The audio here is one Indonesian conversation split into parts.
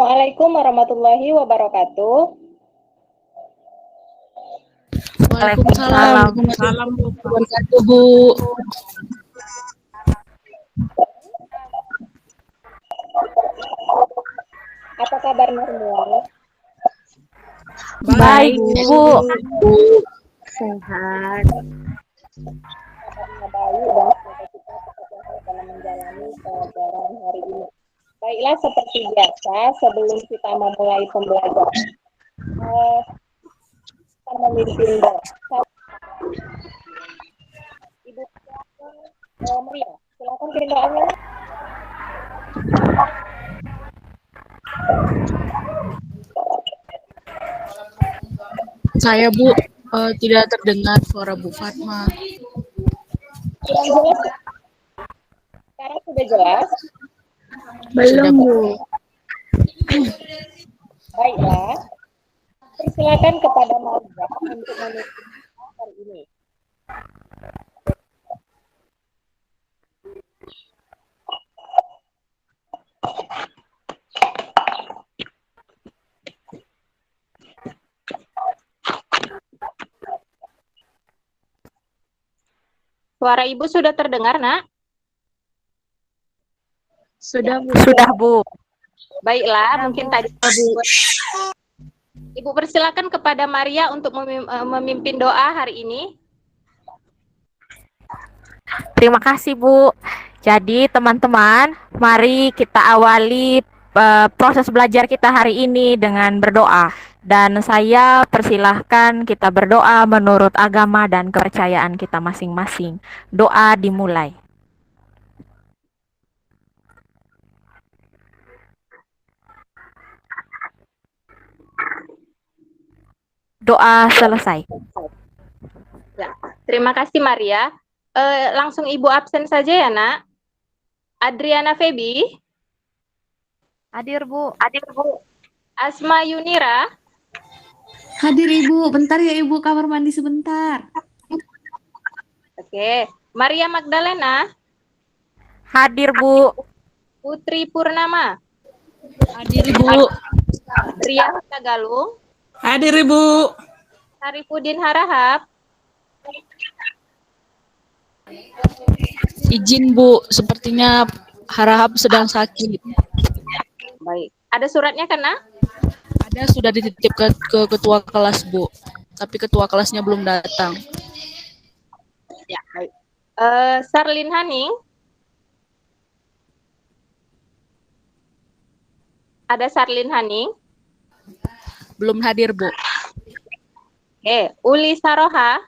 Assalamualaikum warahmatullahi wabarakatuh. Waalaikumsalam warahmatullahi wabarakatuh, Bu. Apa kabarnya semua? Baik, Bu. Sehat. Kabarnya baik dan semoga kita tetap sehat dalam menjalani pelajaran hari ini. Baiklah, seperti biasa, sebelum kita memulai pembelajaran, kita memimpin doa. Ibu Maria, silakan kirim doanya. Saya, Bu, tidak terdengar suara Bu Fatma. Kurang jelas? Sekarang sudah jelas? Belum, Bu. Baiklah, persilakan kepada Maria untuk memimpin hari ini. Suara Ibu sudah terdengar, Nak? Sudah, Bu. Sudah, Bu. Baiklah, mungkin tadi Ibu persilakan kepada Maria untuk memimpin doa hari ini. Terima kasih, Bu. Jadi, teman-teman, mari kita awali proses belajar kita hari ini dengan berdoa. Dan saya persilahkan kita berdoa menurut agama dan kepercayaan kita masing-masing. Doa dimulai. Doa selesai. Ya, terima kasih Maria. Langsung Ibu absen saja ya, Nak. Adriana Febi. Hadir, Bu. Hadir, Bu. Asma Yunira. Hadir Ibu, bentar ya Ibu, kamar mandi sebentar. Oke, Maria Magdalena. Hadir, Bu. Putri Purnama. Hadir, Bu. Ria Tagalung. Hadir, Ibu. Sarifudin Harahap. Izin, Bu. Sepertinya Harahap sedang sakit. Baik. Ada suratnya kan, Nak? Ada sudah dititipkan ke ketua kelas, Bu. Tapi ketua kelasnya belum datang. Ya, baik. Sarlin Haning. Ada Sarlin Haning. Belum hadir, Bu. Oke, Uli Saroha.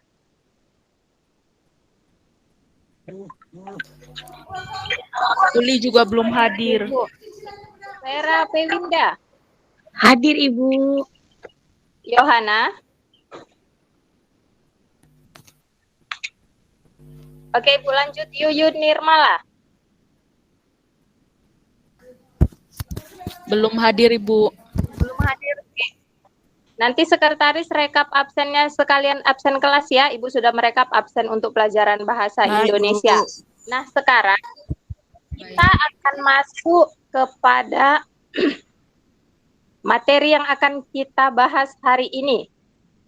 Uli juga belum hadir. Vera Pelinda. Hadir Ibu. Yohana. Oke, Ibu lanjut. Yuyun Nirmala. Belum hadir, Ibu. Belum hadir. Oke. Nanti sekretaris rekap absennya sekalian absen kelas ya. Ibu sudah merekap absen untuk pelajaran bahasa Indonesia. Nah, sekarang kita akan masuk kepada materi yang akan kita bahas hari ini.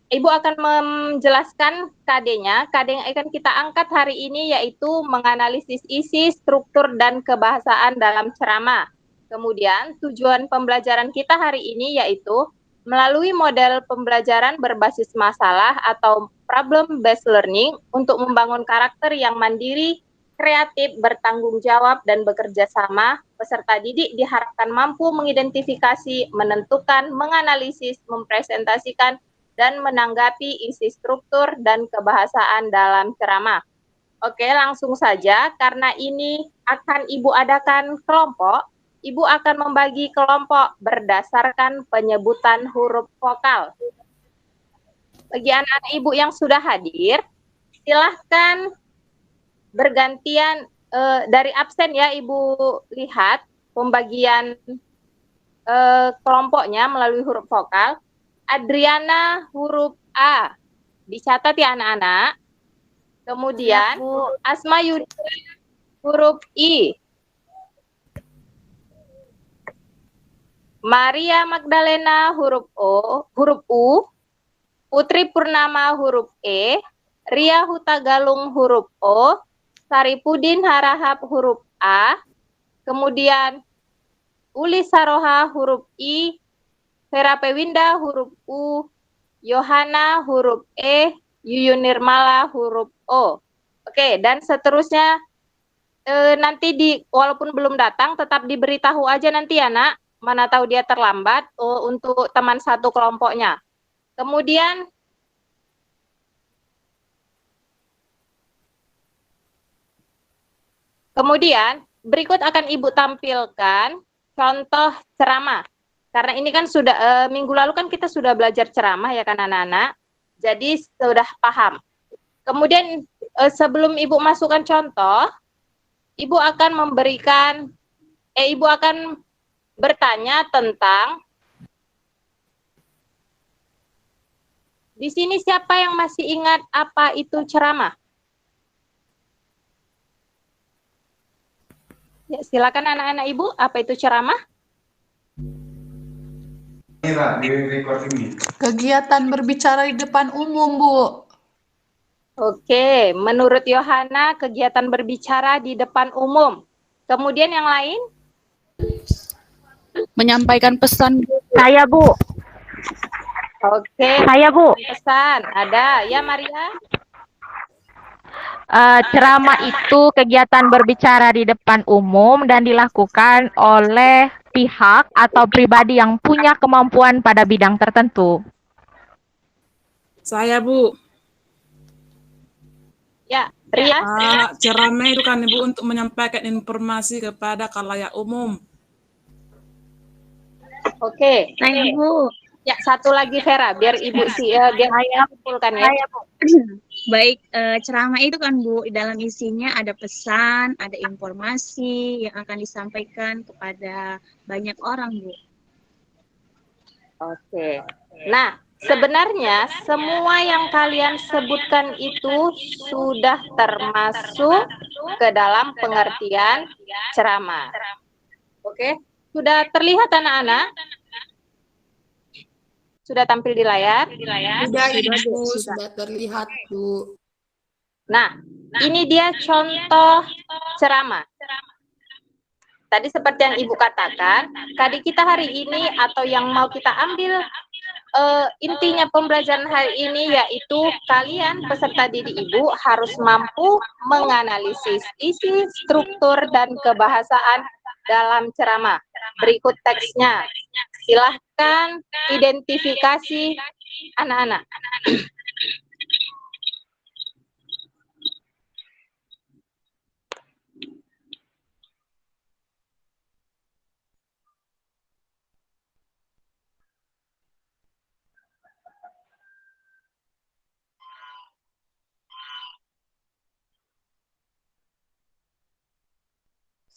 Ibu akan menjelaskan KD-nya. KD yang akan kita angkat hari ini yaitu menganalisis isi, struktur, dan kebahasaan dalam ceramah. Kemudian tujuan pembelajaran kita hari ini yaitu melalui model pembelajaran berbasis masalah atau problem-based learning untuk membangun karakter yang mandiri, kreatif, bertanggung jawab, dan bekerja sama. Peserta didik diharapkan mampu mengidentifikasi, menentukan, menganalisis, mempresentasikan, dan menanggapi isi struktur dan kebahasaan dalam ceramah. Oke, langsung saja. Karena ini akan Ibu adakan kelompok, Ibu akan membagi kelompok berdasarkan penyebutan huruf vokal. Bagi anak-anak Ibu yang sudah hadir, silahkan bergantian dari absen ya, Ibu lihat pembagian kelompoknya melalui huruf vokal. Adriana huruf A. Dicatat ya anak-anak. Kemudian Asma Yunira huruf I. Maria Magdalena huruf U, Putri Purnama huruf E, Ria Hutagalung huruf O, Saripudin Harahap huruf A, kemudian Uli Saroha huruf I, Vera Pewinda huruf U, Yohana huruf E, Yuyun Nirmala huruf O. Oke, dan seterusnya nanti walaupun belum datang tetap diberitahu aja nanti ya nak, mana tahu dia terlambat untuk teman satu kelompoknya. Kemudian berikut akan Ibu tampilkan contoh ceramah. Karena ini kan sudah minggu lalu kan kita sudah belajar ceramah ya kan anak-anak. Jadi sudah paham. Kemudian sebelum Ibu masukkan contoh, Ibu akan Ibu akan bertanya tentang di sini siapa yang masih ingat apa itu ceramah? Ya, silakan anak-anak Ibu, apa itu ceramah? Kegiatan berbicara di depan umum, Bu. Oke, menurut Yohana kegiatan berbicara di depan umum. Kemudian yang lain? Menyampaikan pesan. Saya, Bu. Oke, Saya, Bu. pesan. Ada. Ya, Maria? Ceramah itu kegiatan berbicara di depan umum dan dilakukan oleh pihak atau pribadi yang punya kemampuan pada bidang tertentu. Saya, Bu. Ya, Ria? Ceramah itu kan Ibu untuk menyampaikan informasi kepada khalayak umum. Oke. Saya, Bu. Ya, satu lagi Vera, biar Ibu biar saya kumpulkan ya. Saya, Bu. Baik, ceramah itu kan Bu, dalam isinya ada pesan, ada informasi yang akan disampaikan kepada banyak orang, Bu. Oke. Nah, sebenarnya semua yang kalian sebutkan itu sudah termasuk ke dalam pengertian ceramah. Oke, sudah terlihat anak-anak? Sudah tampil di layar? Sudah terlihat, Bu. Nah, ini dia contoh ceramah. Tadi seperti yang Ibu katakan, tadi kita hari ini atau yang mau kita ambil intinya pembelajaran hari ini yaitu kalian peserta didik Ibu harus mampu menganalisis isi, struktur, dan kebahasaan dalam ceramah. Berikut teksnya. Silahkan identifikasi anak-anak.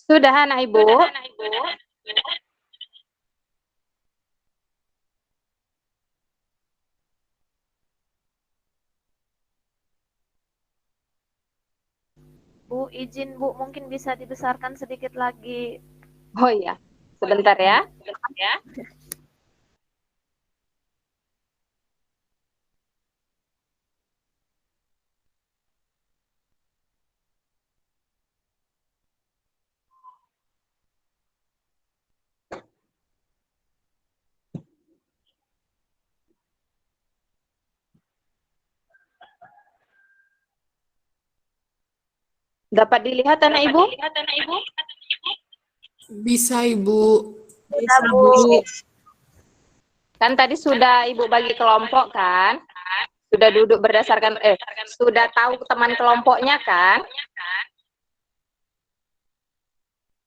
Sudah anak Ibu? Bu, izin Bu, mungkin bisa dibesarkan sedikit lagi. Oh iya, sebentar ya. Dapat dilihat anak Ibu? Bisa, Ibu. Bisa, Bu. Kan tadi sudah Ibu bagi kelompok kan? Sudah duduk berdasarkan sudah tahu teman kelompoknya kan?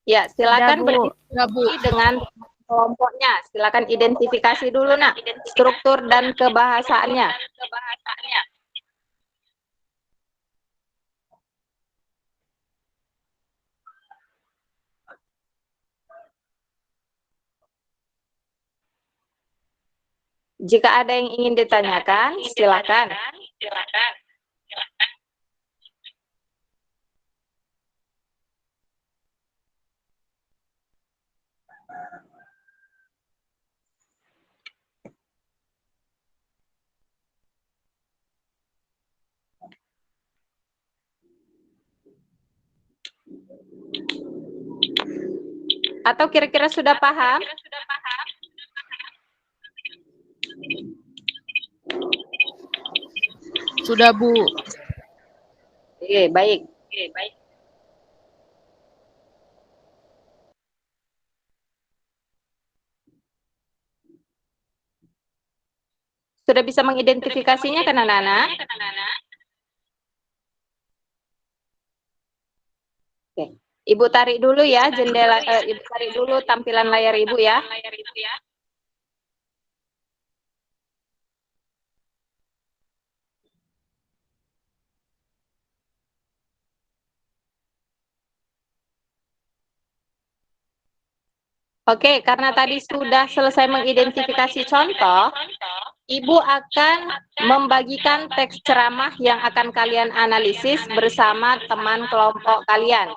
Ya, silakan berdiskusi dengan kelompoknya. Silakan identifikasi dulu nak struktur dan kebahasaannya. Jika ada yang ingin ditanyakan, silakan. Atau kira-kira sudah paham? Sudah, Bu. Oke, baik. Sudah bisa mengidentifikasinya kan anak-anak? Oke. Ibu tarik dulu ya jendela, Ibu tarik dulu tampilan layar Ibu ya. Oke, karena tadi sudah selesai mengidentifikasi contoh, Ibu akan membagikan teks ceramah yang akan kalian analisis bersama teman kelompok kalian.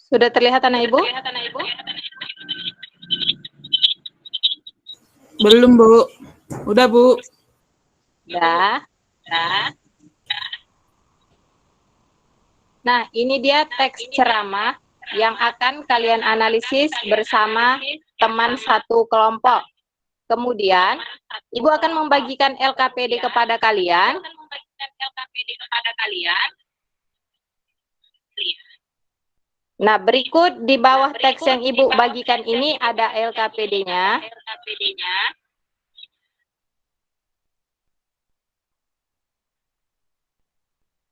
Sudah terlihat anak Ibu? Belum, Bu. Udah, Bu. Ya. Nah, ini dia teks ceramah yang akan kalian analisis bersama teman satu kelompok. Kemudian, Ibu akan membagikan LKPD kepada kalian. Nah, berikut di bawah teks yang Ibu bagikan ini ada LKPD-nya.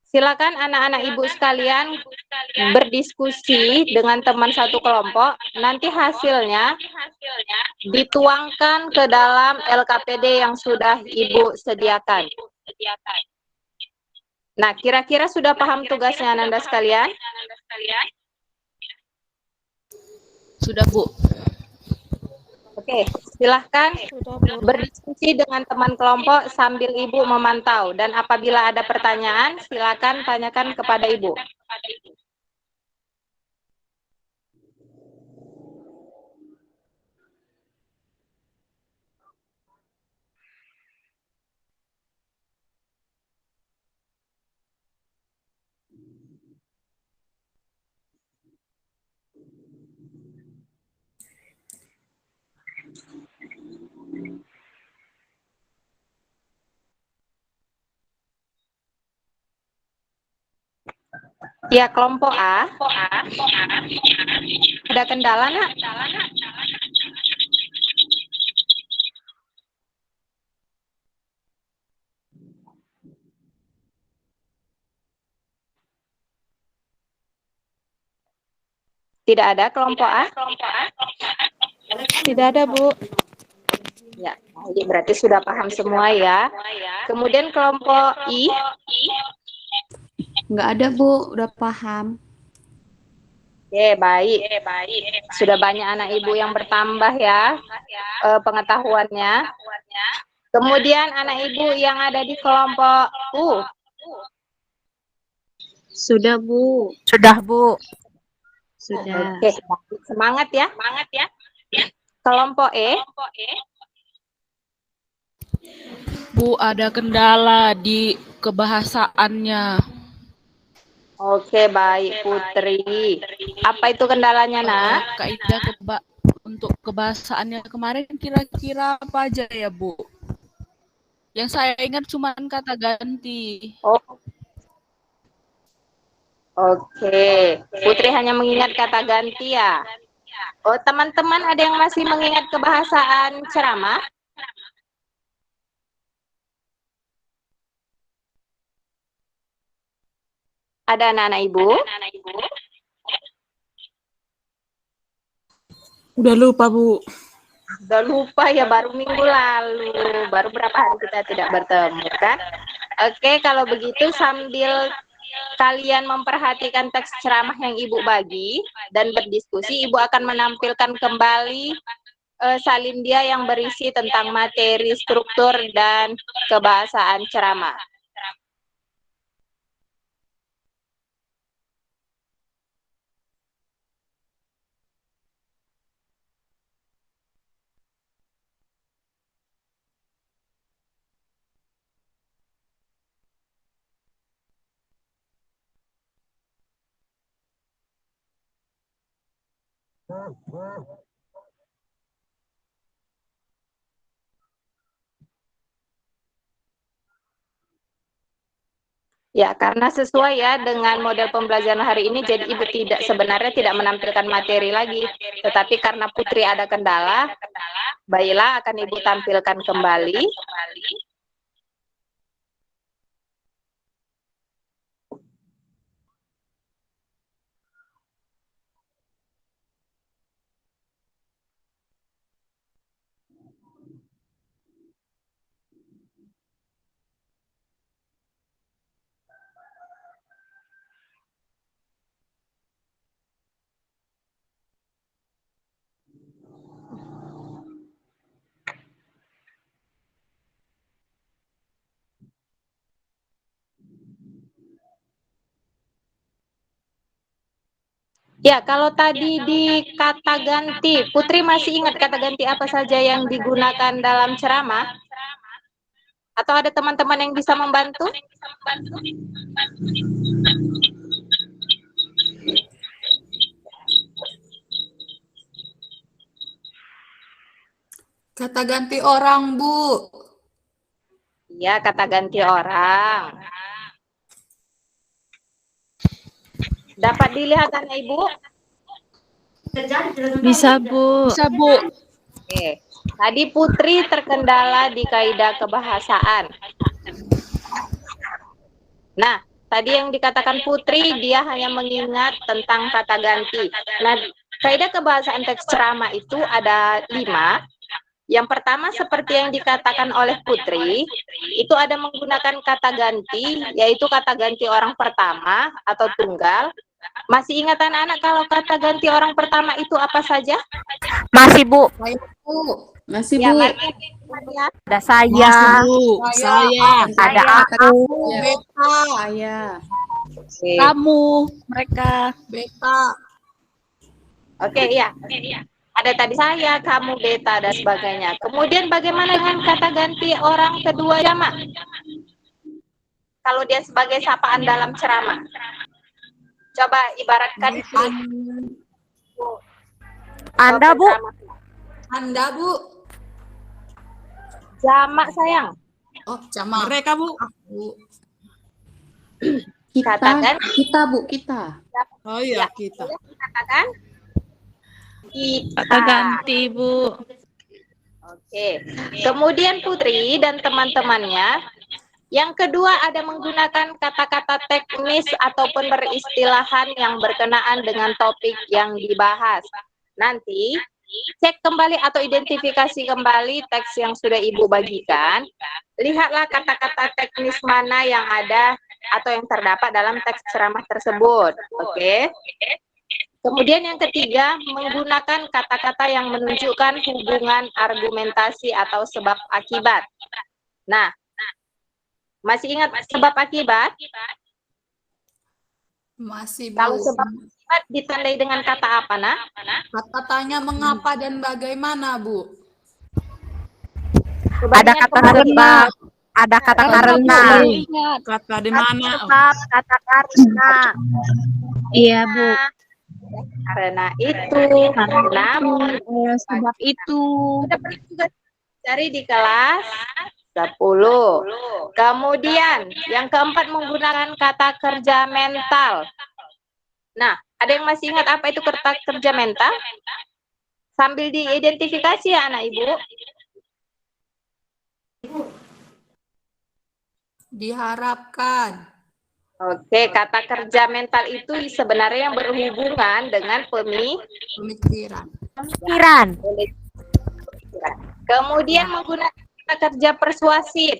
Silakan anak-anak Ibu sekalian berdiskusi dengan teman satu kelompok. Nanti hasilnya dituangkan ke dalam LKPD yang sudah Ibu sediakan. Nah, kira-kira sudah paham tugasnya Anda sekalian? Sudah, Bu. Oke, silahkan berdiskusi dengan teman kelompok sambil Ibu memantau. Dan apabila ada pertanyaan, silakan tanyakan kepada Ibu. Ya, kelompok A. Ada kendala, Nak? Tidak ada kelompok A? Tidak ada, Bu. Ya, baik, berarti sudah paham semua ya. Kemudian kelompok I. Nggak ada, Bu. Udah paham. Oke, baik. Sudah banyak anak Ibu yang bertambah ya pengetahuannya. Kemudian anak Ibu yang ada di kelompok U. Sudah, Bu. Sudah, Bu. Sudah. Oke, semangat ya. Kelompok E. Bu, ada kendala di kebahasaannya. Oke, baik Putri. Apa itu kendalanya, Nak? Kaidah untuk kebahasaannya kemarin kira-kira apa aja ya, Bu? Yang saya ingat cuma kata ganti. Oh. Oke, Putri hanya mengingat kata ganti ya. Oh, teman-teman ada yang masih mengingat kebahasaan ceramah? Ada anak-anak Ibu? Udah lupa, Bu. Udah lupa ya, baru minggu lalu. Baru berapa hari kita tidak bertemu kan? Oke, kalau begitu sambil kalian memperhatikan teks ceramah yang Ibu bagi dan berdiskusi, Ibu akan menampilkan kembali salin dia yang berisi tentang materi, struktur, dan kebahasaan ceramah. Ya, karena sesuai ya dengan model pembelajaran hari ini, jadi Ibu sebenarnya tidak menampilkan materi lagi. Tetapi karena Putri ada kendala, baiklah akan Ibu tampilkan kembali. Ya, kalau tadi di kata ganti, Putri masih ingat kata ganti apa saja yang digunakan dalam ceramah? Atau ada teman-teman yang bisa membantu? Kata ganti orang, Bu. Iya, kata ganti orang. Dapat dilihat kan Ibu? Bisa, Bu. Bisa, Bu. Oke. Tadi Putri terkendala di kaidah kebahasaan. Nah, tadi yang dikatakan Putri, dia hanya mengingat tentang kata ganti. Nah, kaidah kebahasaan teks ceramah itu ada 5. Yang pertama seperti yang dikatakan oleh Putri, itu ada menggunakan kata ganti, yaitu kata ganti orang pertama atau tunggal. Masih ingat anak-anak kalau kata ganti orang pertama itu apa saja? Masih, Bu. Masih, Ya, Bu. mari. Ada saya, Saya. ada aku. Beta. Saya. Oke. Kamu, mereka. Beta. Oke, iya. Ada tadi saya, kamu, beta, dan sebagainya. Kemudian bagaimana dengan kata ganti orang kedua jamak? Kalau dia sebagai sapaan dalam ceramah. Coba ibaratkan Anda, Bu. Anda, Bu. jamak, sayang. Oh, sama. Mereka, Bu. Bu. Kita, Katakan. kita, Bu, kita. Oh iya, kita. Katakan kita. Kata ganti, Bu. Oke. Kemudian Putri dan teman-temannya, yang kedua ada menggunakan kata-kata teknis ataupun beristilahan yang berkenaan dengan topik yang dibahas. Nanti cek kembali atau identifikasi kembali teks yang sudah Ibu bagikan. Lihatlah kata-kata teknis mana yang ada atau yang terdapat dalam teks ceramah tersebut. Oke. Kemudian yang ketiga, menggunakan kata-kata yang menunjukkan hubungan argumentasi atau sebab akibat. Nah, masih ingat sebab akibat? Masih, Bu. Kalau sebab akibat ditandai dengan kata apa, nak? Kata tanya mengapa dan bagaimana, Bu? Coba Ada ingat kata kembali. sebab, ada kata karena. Ingat. Kata di mana? Oh. Sebab, kata karena. Iya, Bu. Karena itu, namun, Sebab itu. kita perlu juga cari di kelas 10. Kemudian, yang keempat menggunakan kata kerja mental. Nah, ada yang masih ingat apa itu kata kerja mental? Sambil diidentifikasi ya anak Ibu. Diharapkan. Oke, kata kerja mental itu sebenarnya yang berhubungan dengan Pemikiran. Pikiran. Kemudian menggunakan kata kerja persuasif.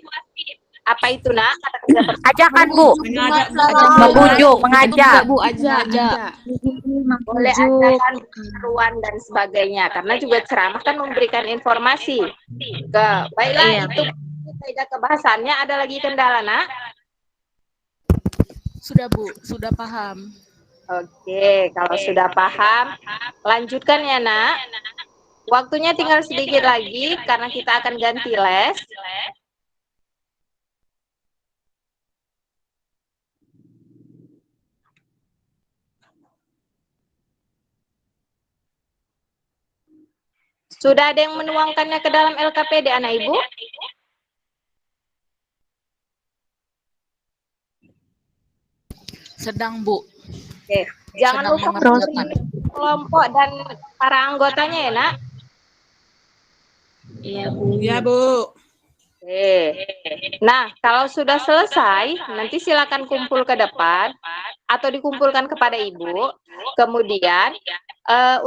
Apa itu, nak? Kata kerja persuasif. Ajakan, Bu. Mengajak. Membujuk, mengajak. Bu, ajak. Ajak. ajak. boleh ujuk. adakan seruan dan sebagainya, karena juga ceramah kan memberikan informasi ke baiklah Iya. itu kaidah kebahasannya. Ada lagi kendala, Nak? Sudah Bu, sudah paham. Oke, kalau sudah paham, lanjutkan ya, Nak. Waktunya tinggal sedikit lagi karena kita akan ganti les. Sudah ada yang menuangkannya ke dalam LKPD, anak Ibu? Sedang Bu. Oke, jangan Sedang lupa mengerjakan. kelompok dan para anggotanya ya, Nak. Iya, Bu. Ya, Bu. Oke. Nah, kalau sudah selesai, nanti silakan kumpul ke depan atau dikumpulkan kepada Ibu. Kemudian,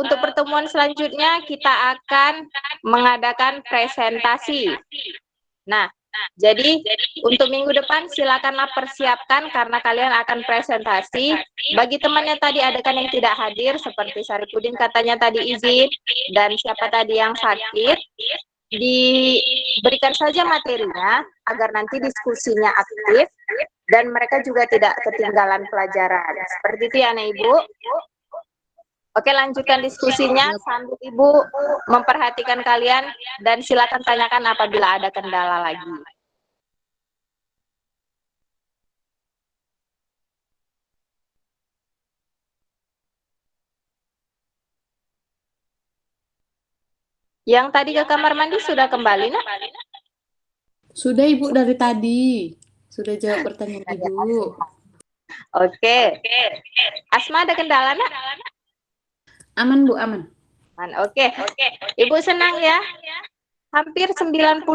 untuk pertemuan selanjutnya kita akan mengadakan presentasi. Nah, jadi untuk minggu depan silakanlah persiapkan karena kalian akan presentasi. Bagi temannya tadi ada kan yang tidak hadir seperti Saripudin katanya tadi izin dan siapa tadi yang sakit, diberikan saja materinya agar nanti diskusinya aktif dan mereka juga tidak ketinggalan pelajaran. Seperti itu ya, anak Ibu. Oke, lanjutkan diskusinya sambil Ibu memperhatikan kalian dan silakan tanyakan apabila ada kendala lagi. Yang tadi ke kamar mandi sudah kembali, Nak? Sudah Ibu dari tadi. Sudah jawab pertanyaan Ibu. Oke. Asma ada kendala, Nak? Aman Bu, aman. Oke. Ibu senang ya? Hampir 90%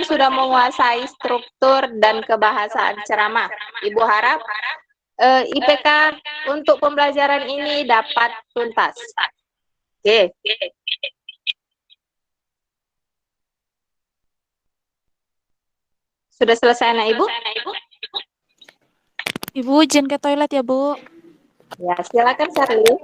sudah menguasai struktur dan kebahasaan ceramah. Ibu harap IPK untuk pembelajaran ini dapat tuntas. Oke. Sudah selesai, anak Ibu? Ibu izin ke toilet ya, Bu. Ya, silakan Sarli.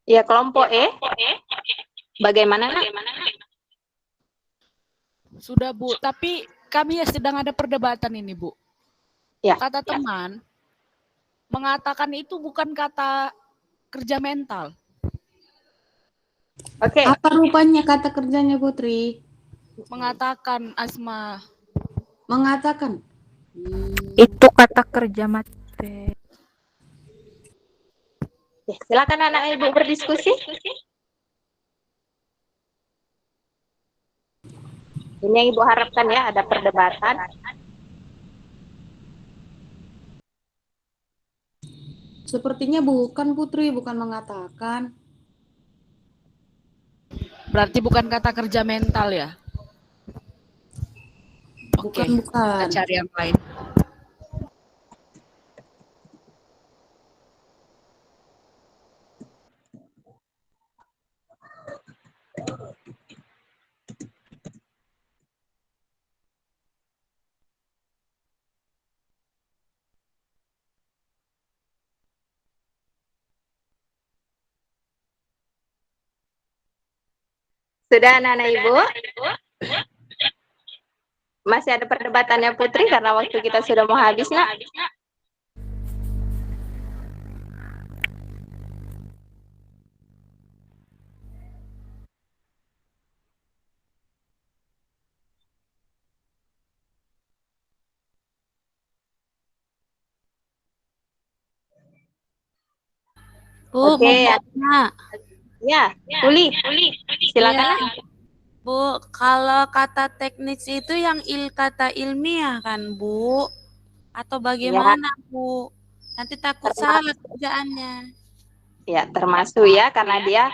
Ya, kelompok E. Bagaimana, Nak? Sudah Bu, tapi kami ya sedang ada perdebatan ini Bu. Ya. Kata teman, mengatakan itu bukan kata kerja mental. Oke. Apa rupanya kata kerjanya Putri? Mengatakan Asma. Mengatakan. Itu kata kerja materi. Ya, silakan anak Ibu berdiskusi. Ini yang Ibu harapkan ya, ada perdebatan. Sepertinya bukan Putri, bukan mengatakan. Berarti bukan kata kerja mental ya? Oke, Bukan. kita cari yang lain. Sudah anak-anak Ibu? Masih ada perdebatannya Putri karena waktu kita sudah mau habis, Nak. Bu, Oke, mau tanya. ya, Uli, silakan. Iya, Bu, kalau kata teknis itu yang kata ilmiah kan, Bu? Atau Ya, bagaimana, Bu? Nanti takut salah kerjaannya. ya, termasuk ya, karena dia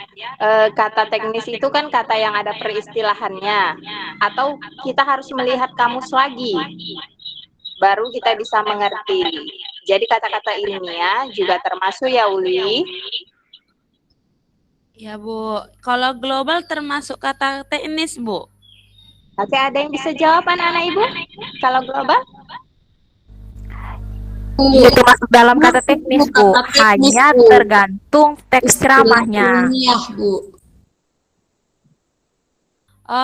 kata teknis itu kan kata yang ada peristilahannya. Atau kita harus melihat kamus lagi, baru kita bisa mengerti. Jadi kata-kata ilmiah juga termasuk ya, Uli. Ya, Bu. Kalau global termasuk kata teknis, Bu? Oke, ada yang bisa jawab anak-anak Ibu? Kalau global? Iya, termasuk dalam kata Masuk teknis, kata Bu. teknis, Hanya Bu. tergantung teks Istilah ceramahnya. ilmiah, Bu.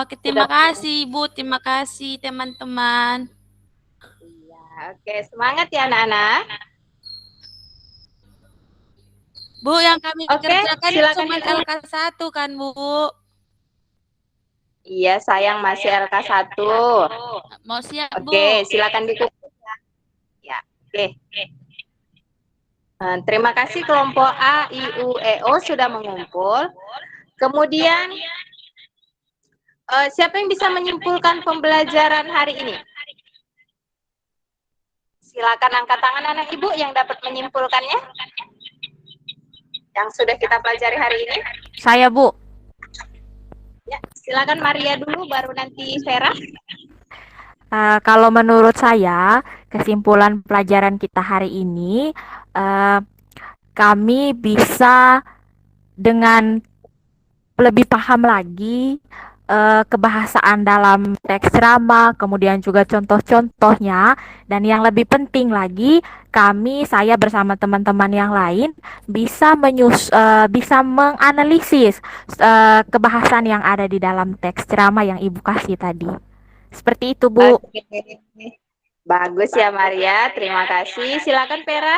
Oke, terima kasih, Bu. Terima kasih, teman-teman. Iya, oke, semangat ya anak-anak. Bu, yang kami Oke, kerjakan silakan cuma Ibu. LK1 kan, Bu? Iya, sayang masih LK1. Mau siap, Bu? Oke, silakan dikumpul ya. Oke. Terima kasih kelompok A, I, U, E, O sudah mengumpul. Kemudian, siapa yang bisa menyimpulkan pembelajaran hari ini? Silakan angkat tangan anak Ibu yang dapat menyimpulkannya. Yang sudah kita pelajari hari ini. Saya, Bu. Ya, silakan Maria dulu, baru nanti Vera. Kalau menurut saya, kesimpulan pelajaran kita hari ini, kami bisa dengan lebih paham lagi kebahasaan dalam teks ceramah, kemudian juga contoh-contohnya, dan yang lebih penting lagi, saya bersama teman-teman yang lain bisa bisa menganalisis kebahasan yang ada di dalam teks ceramah yang Ibu kasih tadi. Seperti itu, Bu. Oke. Bagus ya Maria, terima kasih. Silakan Vera.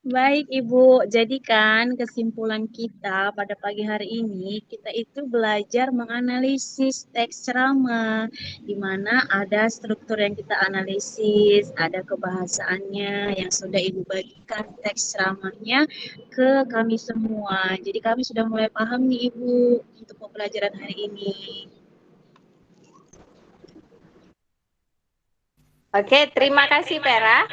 Baik Ibu, jadikan kesimpulan kita pada pagi hari ini, kita itu belajar menganalisis teks ceramah, di mana ada struktur yang kita analisis, ada kebahasaannya yang sudah Ibu bagikan teks ceramahnya ke kami semua. Jadi kami sudah mulai paham nih Ibu untuk pembelajaran hari ini. Oke, terima kasih Vera.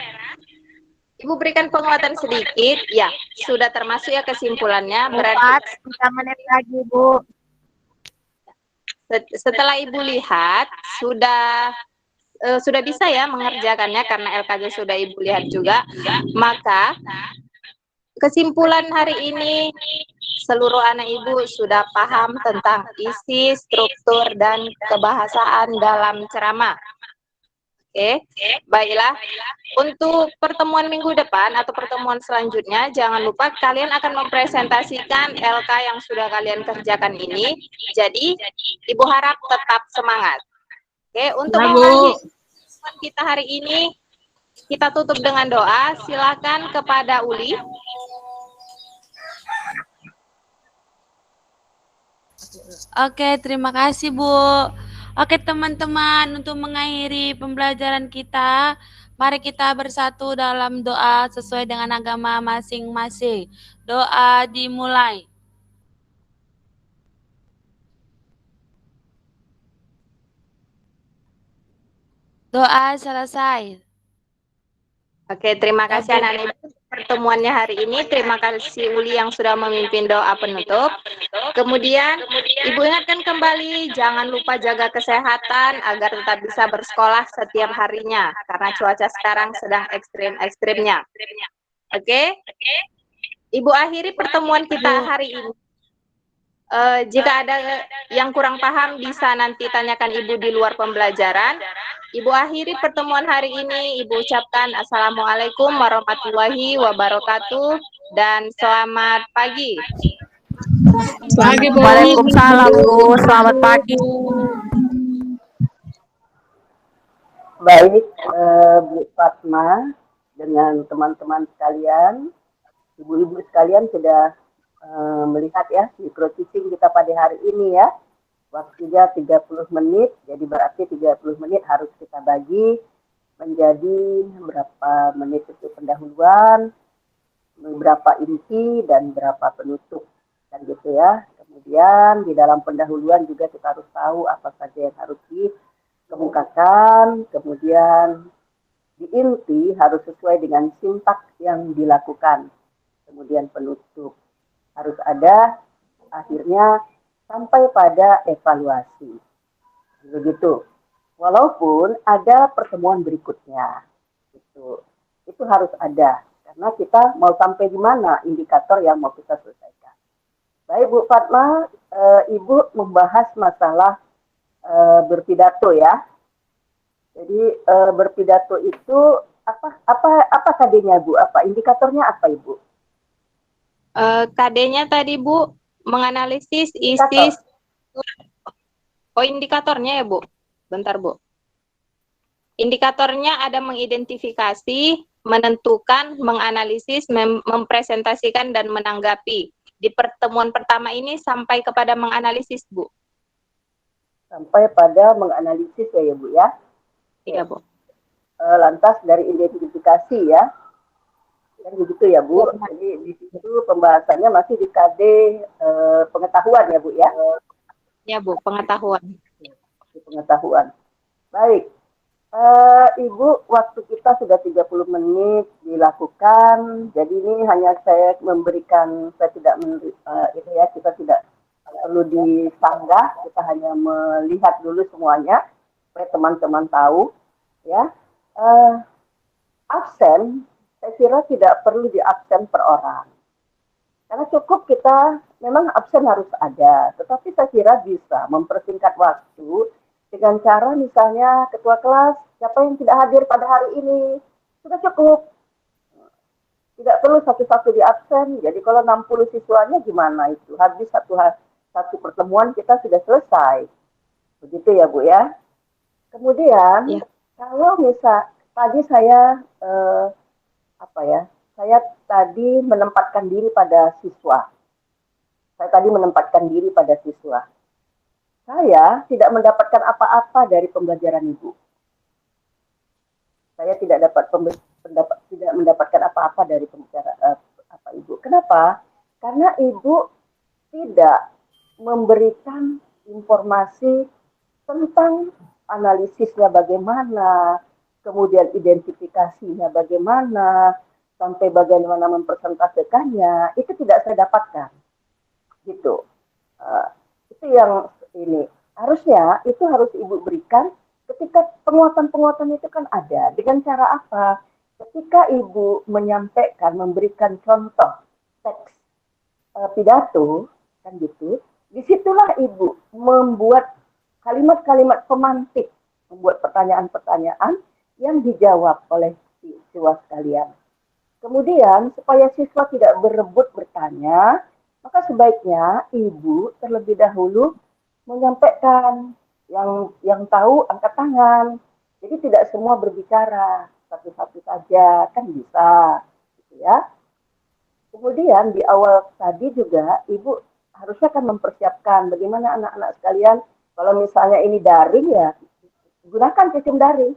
Ibu berikan penguatan sedikit. Ya, sudah termasuk ya kesimpulannya. Berarti 3 menit lagi, Bu. Setelah Ibu lihat, sudah bisa ya mengerjakannya karena LKJ sudah Ibu lihat juga. Maka kesimpulan hari ini seluruh anak Ibu sudah paham tentang isi, struktur, dan kebahasaan dalam ceramah. Oke, baiklah. Untuk pertemuan minggu depan atau pertemuan selanjutnya, jangan lupa kalian akan mempresentasikan LK yang sudah kalian kerjakan ini. Jadi, Ibu harap tetap semangat. Oke, untuk mengakhiri pertemuan kita hari ini, kita tutup dengan doa. Silakan kepada Uli. Oke, terima kasih, Bu. Oke, teman-teman, untuk mengakhiri pembelajaran kita, mari kita bersatu dalam doa sesuai dengan agama masing-masing. Doa dimulai. Doa selesai. Oke, terima kasih anak-anak Ibu pertemuannya hari ini. Terima kasih Uli yang sudah memimpin doa penutup. Kemudian Ibu ingatkan kembali, jangan lupa jaga kesehatan agar tetap bisa bersekolah setiap harinya, karena cuaca sekarang sedang ekstrim-ekstrimnya. Oke? Ibu akhiri pertemuan kita hari ini. Jika ada yang kurang paham, bisa nanti tanyakan Ibu di luar pembelajaran. Ibu akhiri pertemuan hari ini, Ibu ucapkan Assalamualaikum warahmatullahi wabarakatuh dan selamat pagi. Pagi, Bu. Waalaikumsalam, Bu. Selamat pagi. Baik, Bu Fatma dengan teman-teman sekalian, ibu-ibu sekalian sudah melihat ya micro teaching kita pada hari ini ya. Waktunya 30 menit, jadi berarti 30 menit harus kita bagi menjadi berapa menit itu pendahuluan, berapa inti dan berapa penutup, kan gitu ya. Kemudian di dalam pendahuluan juga kita harus tahu apa saja yang harus dikemukakan, kemudian di inti harus sesuai dengan sintaks yang dilakukan, kemudian penutup harus ada, akhirnya sampai pada evaluasi. Begitu. Walaupun ada pertemuan berikutnya, itu harus ada karena kita mau sampai di mana indikator yang mau kita selesaikan. Baik Bu Fatma, Ibu membahas masalah berpidato ya. Jadi berpidato itu apa KD-nya Bu? Apa indikatornya apa Ibu? KD-nya tadi Bu menganalisis isi. Oh, indikatornya ya Bu. Bentar Bu. Indikatornya ada mengidentifikasi, menentukan, menganalisis, mempresentasikan, dan menanggapi. Di pertemuan pertama ini sampai kepada menganalisis Bu. Sampai pada menganalisis ya Bu ya? Iya Bu. Lantas dari identifikasi ya? Kan begitu ya Bu. Jadi di situ pembahasannya masih di KD pengetahuan ya Bu ya? Ya Bu, pengetahuan. Pengetahuan. Baik. Ibu, waktu kita sudah 30 menit dilakukan. Jadi ini hanya saya memberikan, saya tidak itu ya, kita tidak perlu disanggah, kita hanya melihat dulu semuanya supaya teman-teman tahu ya. Absen, saya kira tidak perlu diabsen per orang. Karena cukup kita, memang absen harus ada, tetapi saya kira bisa mempersingkat waktu dengan cara misalnya ketua kelas, siapa yang tidak hadir pada hari ini, sudah cukup. Tidak perlu satu-satu di absen, jadi kalau 60 siswanya gimana itu, habis satu pertemuan kita sudah selesai. Begitu ya Bu ya. Kemudian, kalau misal, tadi saya, saya tadi menempatkan diri pada siswa. Saya tidak mendapatkan apa-apa dari pembelajaran Ibu. Saya tidak mendapatkan apa-apa dari pembicaraan Ibu. Kenapa? Karena Ibu tidak memberikan informasi tentang analisisnya bagaimana, kemudian identifikasinya bagaimana, sampai bagaimana mempresentasikannya, itu tidak saya dapatkan. Gitu. Itu yang ini. Harusnya itu harus Ibu berikan ketika penguatan-penguatan itu kan ada. Dengan cara apa? Ketika Ibu menyampaikan, memberikan contoh teks pidato, kan gitu, disitulah Ibu membuat kalimat-kalimat pemantik, membuat pertanyaan-pertanyaan yang dijawab oleh siswa sekalian. Kemudian, supaya siswa tidak berebut bertanya, maka sebaiknya Ibu terlebih dahulu menyampaikan yang tahu angkat tangan. Jadi tidak semua berbicara, satu-satu saja, kan bisa. Gitu ya. Kemudian di awal tadi juga Ibu harusnya kan mempersiapkan bagaimana anak-anak sekalian, kalau misalnya ini daring ya, gunakan sistem daring.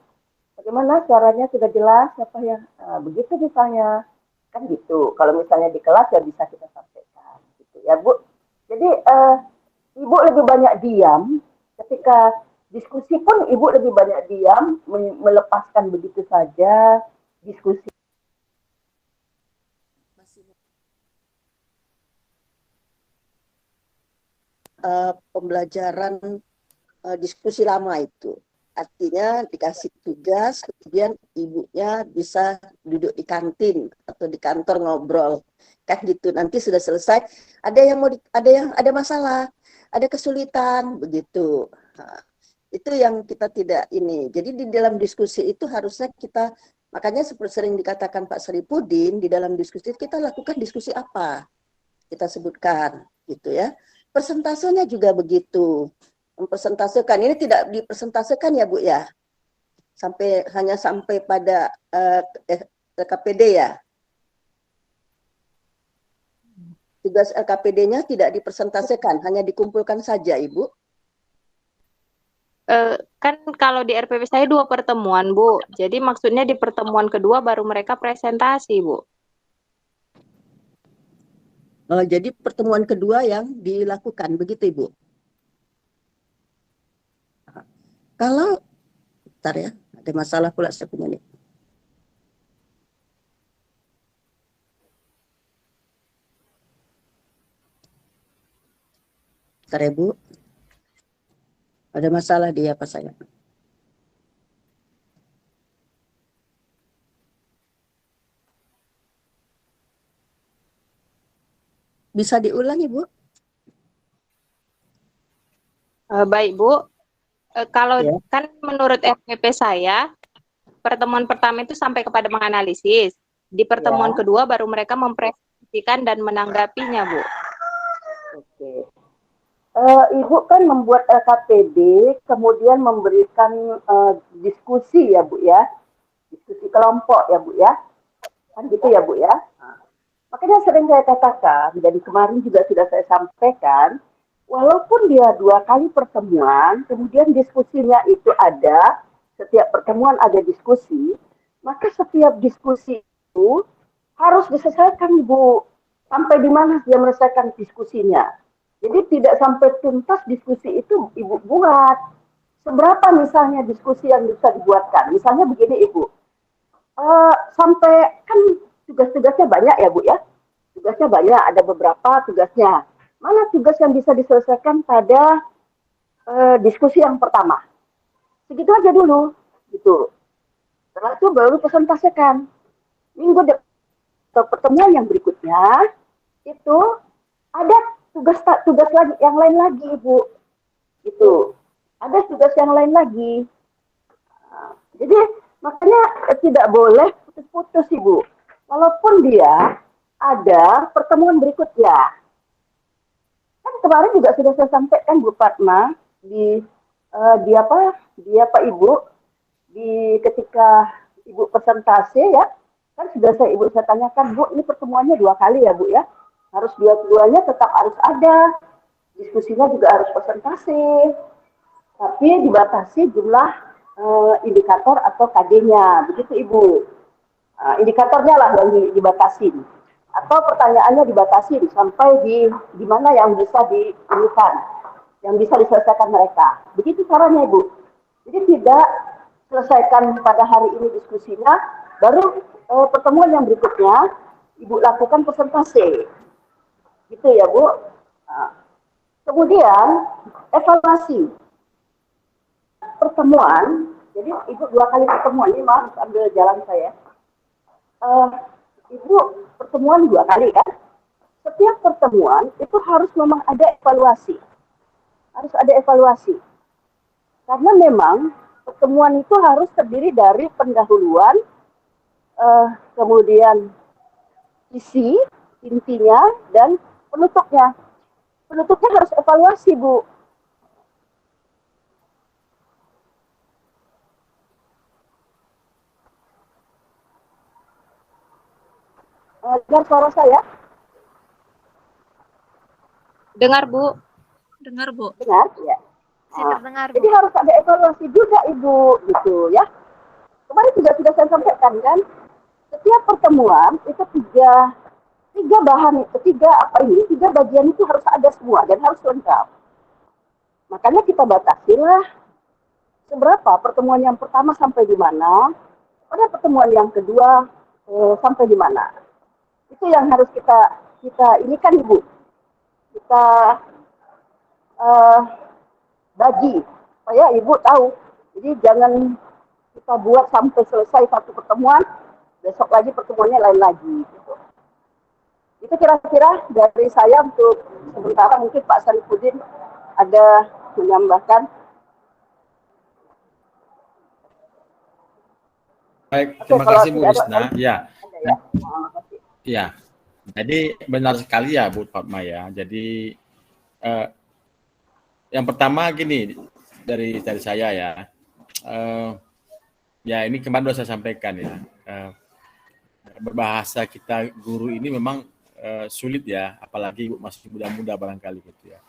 Bagaimana caranya sudah jelas siapa yang begitu misalnya, kan gitu. Kalau misalnya di kelas ya bisa kita sampaikan, gitu ya Bu. Jadi Ibu lebih banyak diam ketika diskusi pun Ibu lebih banyak diam, melepaskan begitu saja diskusi. Pembelajaran diskusi lama itu. Artinya dikasih tugas, kemudian ibunya bisa duduk di kantin atau di kantor ngobrol, kan gitu. Nanti sudah selesai, ada masalah, ada kesulitan, begitu. Nah, itu yang kita tidak ini. Jadi di dalam diskusi itu harusnya kita, makanya seperti sering dikatakan Pak Saripudin, di dalam diskusi kita lakukan diskusi apa, kita sebutkan, gitu ya. Persentasenya juga begitu. Mempresentasekan, ini tidak dipresentasekan ya Bu ya, hanya sampai pada LKPD ya. Tugas LKPD-nya tidak dipresentasekan, hanya dikumpulkan saja Ibu. Kan kalau di RPP saya 2 pertemuan Bu, jadi maksudnya di pertemuan kedua baru mereka presentasi Bu. Jadi pertemuan kedua yang dilakukan, begitu Ibu. Kalau, bentar ya, ada masalah pula saya punya nih. Bentar ya Bu, ada masalah di apa saya. Bisa diulangi Bu? Baik Bu, kalau Ya. kan menurut FPP saya, pertemuan pertama itu sampai kepada menganalisis. Di pertemuan Ya. kedua baru mereka mempresentasikan dan menanggapinya, Bu. Oke. Ibu kan membuat LKPD, kemudian memberikan diskusi ya Bu ya, diskusi kelompok ya Bu ya, kan gitu ya Bu ya. Makanya sering saya katakan, jadi kemarin juga sudah saya sampaikan, walaupun dia 2 kali pertemuan, kemudian diskusinya itu ada, setiap pertemuan ada diskusi, maka setiap diskusi itu harus diselesaikan Ibu. Sampai di mana dia menyelesaikan diskusinya. Jadi tidak sampai tuntas diskusi itu Ibu buat. Seberapa misalnya diskusi yang bisa dibuatkan. Misalnya begini Ibu, sampai kan tugas-tugasnya banyak ya Bu ya. Tugasnya banyak, ada beberapa tugasnya. Mana tugas yang bisa diselesaikan pada diskusi yang pertama. Segitu aja dulu, gitu. Setelah itu baru presentasikan. Minggu atau pertemuan yang berikutnya, itu ada tugas lagi, yang lain lagi Ibu. Gitu. Ada tugas yang lain lagi. Jadi makanya tidak boleh putus-putus Ibu. Walaupun dia ada pertemuan berikutnya. Kan kemarin juga sudah saya sampaikan Bu Fatma di Ibu ketika Ibu presentasi ya, kan sudah saya tanyakan Bu, ini pertemuannya 2 kali ya Bu ya, harus dua-duanya tetap harus ada, diskusinya juga harus presentasi, tapi dibatasi jumlah indikator atau KD-nya, begitu Ibu. Indikatornya lah yang dibatasi, atau pertanyaannya dibatasi sampai di mana yang bisa diinginkan, yang bisa diselesaikan mereka. Begitu caranya Ibu. Jadi tidak selesaikan pada hari ini diskusinya, baru pertemuan yang berikutnya Ibu lakukan presentasi. Gitu ya Bu. Kemudian evaluasi pertemuan. Jadi Ibu 2 kali pertemuan, ini maaf ambil jalan saya. Ibu pertemuan 2 kali kan? Setiap pertemuan itu harus memang ada evaluasi. Harus ada evaluasi. Karena memang pertemuan itu harus terdiri dari pendahuluan, kemudian isi, intinya, dan penutupnya. Penutupnya harus evaluasi, Bu. Dengar suara saya? Dengar, Bu. Dengar, Bu. Dengar, ya. Terdengar, Jadi harus ada evaluasi juga, Ibu, gitu ya. Kemarin juga sudah saya sampaikan kan, setiap pertemuan itu tiga bagian itu harus ada semua dan harus lengkap. Makanya kita batasilah seberapa pertemuan yang pertama sampai di mana, pada pertemuan yang kedua sampai di mana. Itu yang harus kita ini kan Ibu, kita bagi supaya Ibu tahu. Jadi jangan kita buat sampai selesai satu pertemuan, besok lagi pertemuannya lain lagi. Gitu. Itu kira-kira dari saya untuk sementara. Mungkin Pak Sarifudin ada menambahkan. Baik, terima kasih Bu Risna. Ya, jadi benar sekali ya Bu Fatma ya. Jadi yang pertama gini dari saya ya. Ya ini kemarin sudah saya sampaikan ya. Berbahasa kita guru ini memang sulit ya, apalagi masih muda-muda barangkali gitu ya.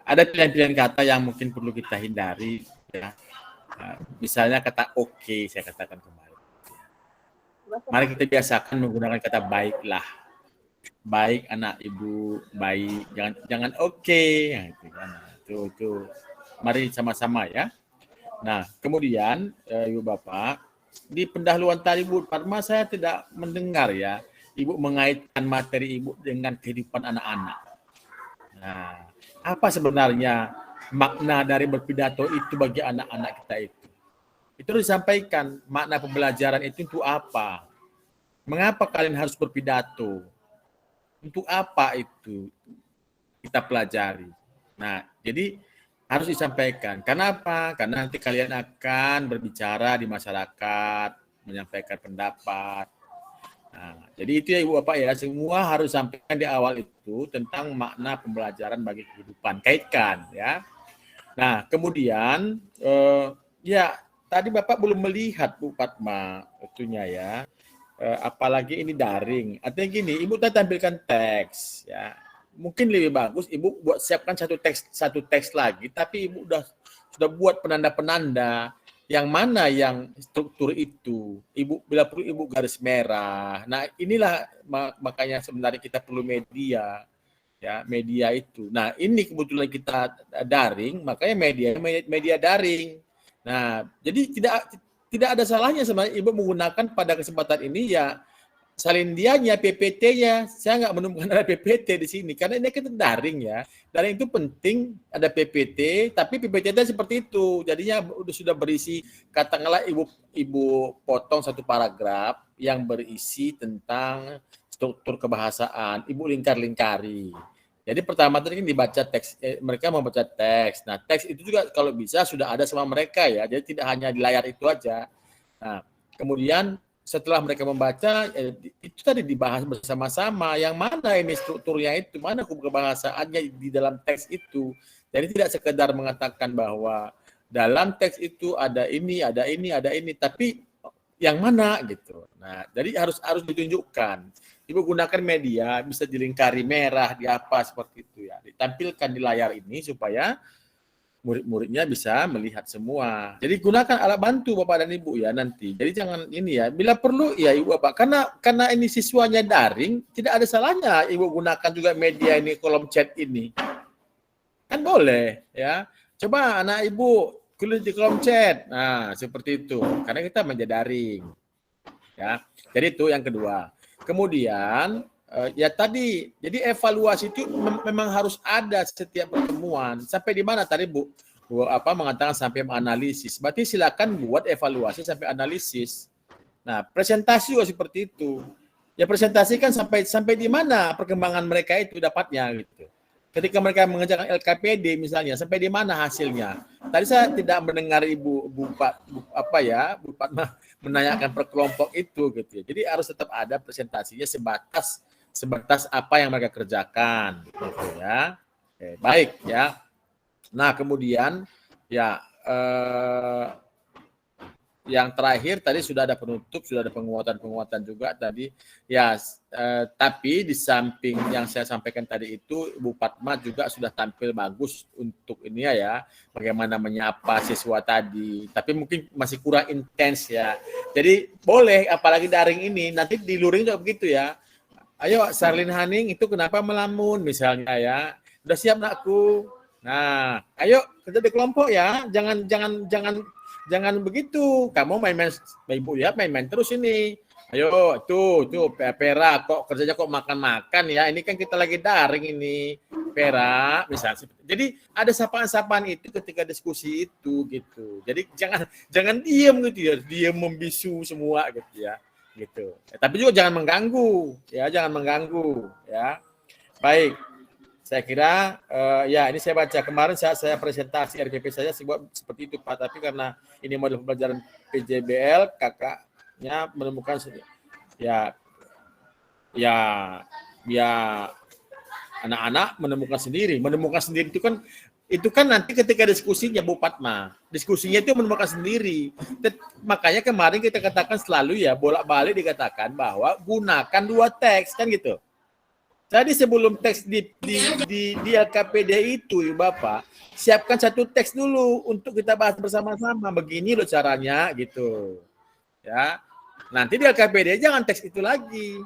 Ada pilihan-pilihan kata yang mungkin perlu kita hindari ya. Misalnya kata oke, saya katakan kemarin. Mari kita biasakan menggunakan kata baiklah. baik anak ibu, baik, jangan oke, nah, itu kan. Tuh. Mari sama-sama ya. Nah, kemudian Ibu Bapak, di pendahuluan tadi Bu Fatma saya tidak mendengar ya, Ibu mengaitkan materi Ibu dengan kehidupan anak-anak. Nah, apa sebenarnya makna dari berpidato itu bagi anak-anak kita itu? Itu harus disampaikan, makna pembelajaran itu untuk apa? Mengapa kalian harus berpidato? Untuk apa itu kita pelajari? Nah, jadi harus disampaikan. Kenapa? Karena nanti kalian akan berbicara di masyarakat, menyampaikan pendapat. Nah, jadi itu ya Ibu Bapak ya, semua harus sampaikan di awal itu tentang makna pembelajaran bagi kehidupan. Kaitkan ya. Nah, kemudian ya tadi Bapak belum melihat Bu Fatma itunya ya. Apalagi ini daring. Artinya gini, Ibu tampilkan teks ya. Mungkin lebih bagus Ibu buat siapkan satu teks lagi, tapi Ibu sudah buat penanda-penanda yang mana yang struktur itu. Ibu bila perlu Ibu garis merah. Nah, inilah makanya sebenarnya kita perlu media. Ya, media itu. Nah, ini kebetulan kita daring, makanya media daring. Nah, jadi tidak ada salahnya sebenarnya Ibu menggunakan pada kesempatan ini ya salindianya, PPT-nya. Saya nggak menemukan ada PPT di sini karena ini kita daring ya. Daring itu penting ada PPT, tapi PPT-nya seperti itu. Jadinya sudah berisi, katakanlah Ibu potong satu paragraf yang berisi tentang struktur kebahasaan. Ibu lingkar-lingkari. Jadi pertama tadi dibaca teks, mereka membaca teks. Nah, teks itu juga kalau bisa sudah ada sama mereka ya. Jadi tidak hanya di layar itu aja. Nah, kemudian setelah mereka membaca, itu tadi dibahas bersama-sama. Yang mana ini strukturnya itu, mana kebahasaannya di dalam teks itu. Jadi tidak sekedar mengatakan bahwa dalam teks itu ada ini, tapi yang mana gitu. Nah, jadi harus ditunjukkan. Ibu gunakan media, bisa dilingkari merah, di apa seperti itu ya. Ditampilkan di layar ini supaya murid-muridnya bisa melihat semua. Jadi gunakan alat bantu Bapak dan Ibu ya nanti. Jadi jangan ini ya, bila perlu ya Ibu Bapak, karena ini siswanya daring, tidak ada salahnya Ibu gunakan juga media ini, kolom chat ini. Kan boleh ya. Coba anak Ibu tulis di kolom chat. Nah, seperti itu. Karena kita menjadi daring. Ya. Jadi itu yang kedua. Kemudian ya tadi, jadi evaluasi itu memang harus ada setiap pertemuan. Sampai di mana tadi Bu mengatakan sampai menganalisis. Berarti silakan buat evaluasi sampai analisis. Nah, presentasi juga seperti itu. Ya presentasikan sampai di mana perkembangan mereka itu dapatnya gitu. Ketika mereka mengerjakan LKPD misalnya, sampai di mana hasilnya? Tadi saya tidak mendengar Bu Fatma menanyakan per kelompok itu gitu ya. Jadi harus tetap ada presentasinya sebatas apa yang mereka kerjakan gitu ya. Oke, baik ya. Nah, kemudian ya yang terakhir tadi sudah ada penutup, sudah ada penguatan juga tadi ya, tapi di samping yang saya sampaikan tadi itu Bu Fatma juga sudah tampil bagus untuk ini ya, bagaimana menyapa siswa tadi, tapi mungkin masih kurang intens ya. Jadi boleh, apalagi daring ini nanti di luring juga begitu ya. Ayo Sarlin Haning itu kenapa melamun misalnya ya, udah siap nakku. Nah, ayo kerja di kelompok ya, jangan begitu. Kamu main-main, Ibu ya, main-main terus ini. Ayo, tuh Pera kok kerjanya kok makan-makan ya. Ini kan kita lagi daring ini. Pera, misalnya. Jadi ada sapaan-sapaan itu ketika diskusi itu gitu. Jadi jangan diam gitu ya, diam membisu semua gitu ya. Gitu. Tapi juga jangan mengganggu ya. Baik. Saya kira ya ini saya baca kemarin saya presentasi RPP saya seperti itu Pak, tapi karena ini model pembelajaran PJBL kakaknya menemukan ya anak-anak menemukan sendiri itu kan nanti ketika diskusinya Bu Fatma, diskusinya itu menemukan sendiri. Makanya kemarin kita katakan selalu ya, bolak-balik dikatakan bahwa gunakan 2 teks kan gitu. Jadi sebelum teks di LKPD itu, Bapak, siapkan 1 teks dulu untuk kita bahas bersama-sama. Begini loh caranya, gitu. Ya, nanti di LKPD jangan teks itu lagi.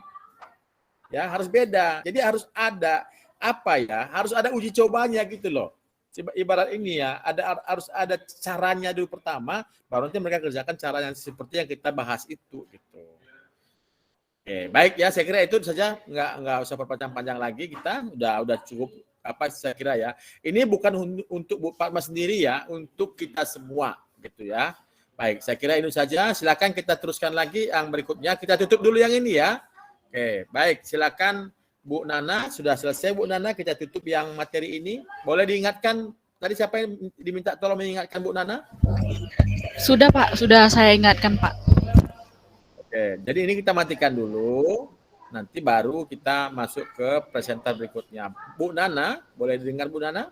Ya, harus beda. Jadi harus ada apa ya? Harus ada uji cobanya gitu loh. Ibarat ini ya, harus ada caranya dulu pertama, baru nanti mereka kerjakan cara yang seperti yang kita bahas itu gitu. Oke, baik ya, saya kira itu saja, nggak usah perpanjang-panjang lagi, kita udah cukup apa saya kira ya. Ini bukan untuk Bu Fatma sendiri ya, untuk kita semua gitu ya. Baik, saya kira itu saja. Silakan kita teruskan lagi yang berikutnya. Kita tutup dulu yang ini ya. Oke, baik. Silakan Bu Nana. Sudah selesai Bu Nana. Kita tutup yang materi ini. Boleh diingatkan, tadi siapa yang diminta tolong mengingatkan Bu Nana? Sudah Pak, sudah saya ingatkan Pak. Oke, jadi ini kita matikan dulu. Nanti baru kita masuk ke presenter berikutnya. Bu Nana, boleh didengar Bu Nana?